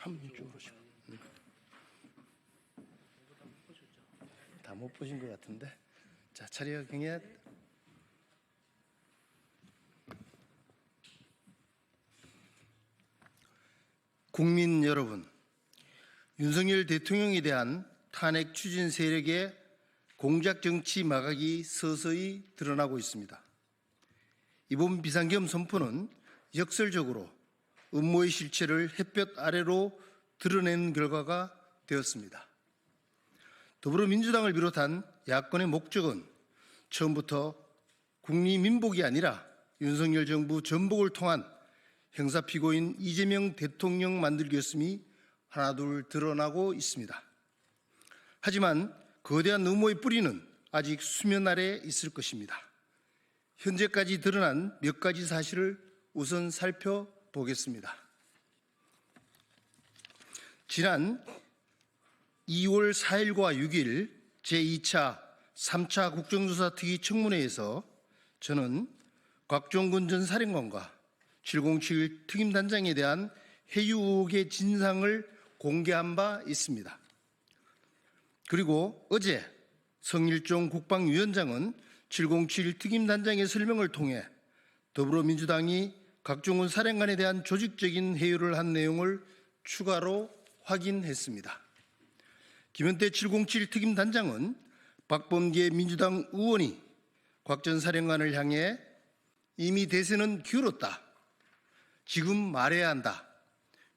참 이쪽으로 좀. 다 못 보신 것 같은데. 자, 차례가 경례. 국민 여러분, 윤석열 대통령에 대한 탄핵 추진 세력의 공작 정치 마각이 서서히 드러나고 있습니다. 이번 비상계엄 선포는 역설적으로 음모의 실체를 햇볕 아래로 드러낸 결과가 되었습니다. 더불어민주당을 비롯한 야권의 목적은 처음부터 국리민복이 아니라 윤석열 정부 전복을 통한 형사피고인 이재명 대통령 만들기였음이 하나둘 드러나고 있습니다. 하지만 거대한 음모의 뿌리는 아직 수면 아래 있을 것입니다. 현재까지 드러난 몇 가지 사실을 우선 살펴보겠습니다. 지난 2월 4일과 6일 제2차, 3차 국정조사 특위 청문회에서 저는 곽종근 전 사령관과 707 특임단장에 대한 해유 의혹의 진상을 공개한 바 있습니다. 그리고 어제 성일종 국방위원장은 707 특임단장의 설명을 통해 더불어민주당이 곽종근 사령관에 대한 조직적인 해유를 한 내용을 추가로 확인했습니다. 김현태 707 특임단장은 박범계 민주당 의원이 곽 전 사령관을 향해 이미 대세는 기울었다. 지금 말해야 한다.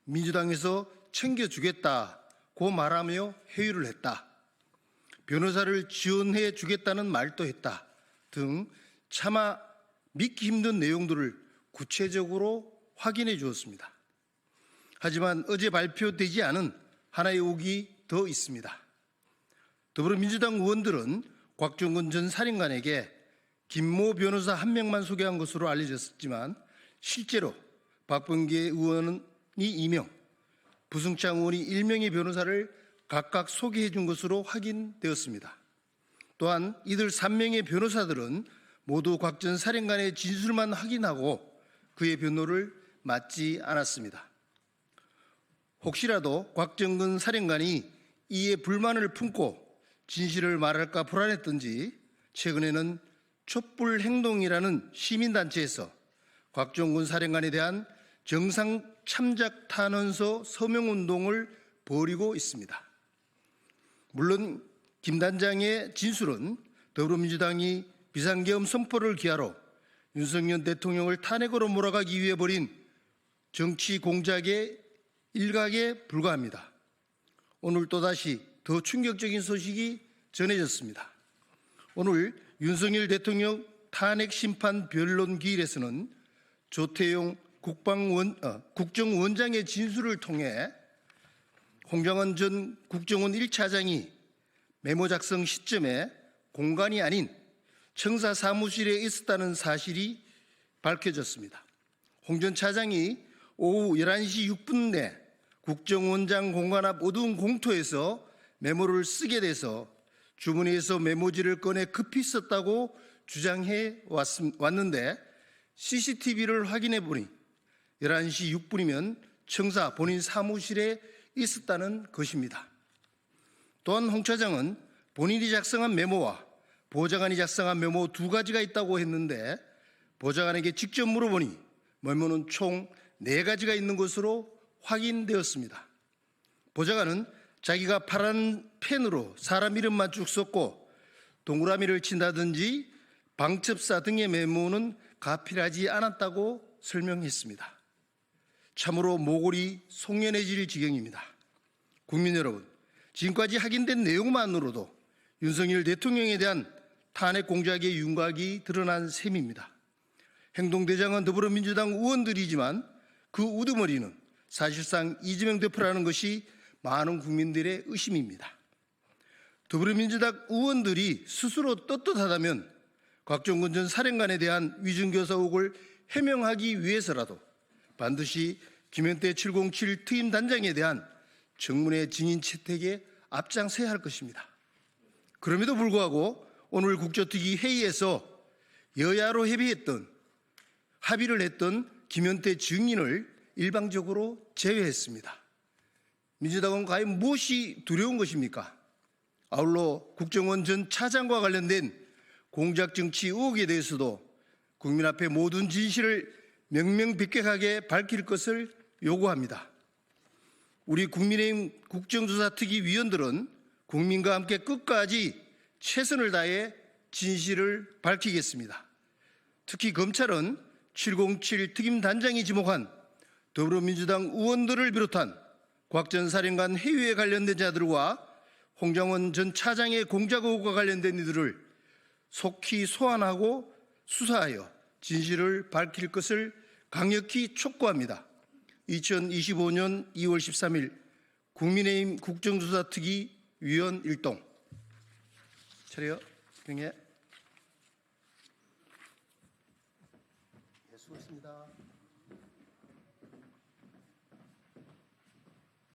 민주당에서 챙겨주겠다고 말하며 회유를 했다. 변호사를 지원해 주겠다는 말도 했다. 등 차마 믿기 힘든 내용들을 구체적으로 확인해 주었습니다. 하지만 어제 발표되지 않은 하나의 의혹이 더 있습니다. 더불어민주당 의원들은 곽종근 전 사령관에게 김모 변호사 한 명만 소개한 것으로 알려졌지만 실제로 박범계 의원이 2명, 부승창 의원이 1명의 변호사를 각각 소개해 준 것으로 확인되었습니다. 또한 이들 3명의 변호사들은 모두 곽 전 사령관의 진술만 확인하고 그의 변호를 맡지 않았습니다. 혹시라도 곽종근 사령관이 이에 불만을 품고 진실을 말할까 불안했던지 최근에는 촛불행동이라는 시민단체에서 곽종근 사령관에 대한 정상 참작 탄원서 서명운동을 벌이고 있습니다. 물론 김 단장의 진술은 더불어민주당이 비상계엄 선포를 기하로 윤석열 대통령을 탄핵으로 몰아가기 위해 벌인 정치 공작의 일각에 불과합니다. 오늘 또다시 더 충격적인 소식이 전해졌습니다. 오늘 윤석열 대통령 탄핵심판 변론 기일에서는 조태용 국정원장의 진술을 통해 홍장원 전 국정원 1차장이 메모 작성 시점에 공간이 아닌 청사 사무실에 있었다는 사실이 밝혀졌습니다. 홍 전 차장이 오후 11시 6분에 국정원장 공간 앞 어두운 공터에서 메모를 쓰게 돼서 주머니에서 메모지를 꺼내 급히 썼다고 주장해 왔는데 CCTV를 확인해 보니 11시 6분이면 청사 본인 사무실에 있었다는 것입니다. 또한 홍 차장은 본인이 작성한 메모와 보좌관이 작성한 메모 두 가지가 있다고 했는데 보좌관에게 직접 물어보니 메모는 총 4가지가 있는 것으로 확인되었습니다. 보좌관은 자기가 파란 펜으로 사람 이름만 쭉 썼고 동그라미를 친다든지 방첩사 등의 메모는 가필하지 않았다고 설명했습니다. 참으로 모골이 송연해질 지경입니다. 국민 여러분, 지금까지 확인된 내용만으로도 윤석열 대통령에 대한 탄핵 공작의 윤곽이 드러난 셈입니다. 행동대장은 더불어민주당 의원들이지만 그 우두머리는 사실상 이재명 대표라는 것이 많은 국민들의 의심입니다. 더불어민주당 의원들이 스스로 떳떳하다면 곽종근 전 사령관에 대한 위증교사 의혹을 해명하기 위해서라도 반드시 김현태 707 특임단장에 대한 청문회 증인 채택에 앞장서야 할 것입니다. 그럼에도 불구하고 오늘 국조특위 회의에서 여야로 합의를 했던 김현태 증인을 일방적으로 제외했습니다. 민주당은 과연 무엇이 두려운 것입니까? 아울러 국정원 전 차장과 관련된 공작정치 의혹에 대해서도 국민 앞에 모든 진실을 명명백백하게 밝힐 것을 요구합니다. 우리 국민의힘 국정조사특위 위원들은 국민과 함께 끝까지 최선을 다해 진실을 밝히겠습니다. 특히 검찰은 707 특임단장이 지목한 더불어민주당 의원들을 비롯한 곽 전 사령관 해유에 관련된 자들과 홍장원 전 차장의 공작 의혹과 관련된 이들을 속히 소환하고 수사하여 진실을 밝힐 것을 강력히 촉구합니다. 2025년 2월 13일 국민의힘 국정조사특위 위원 일동. 차려 경례. 수고했습니다.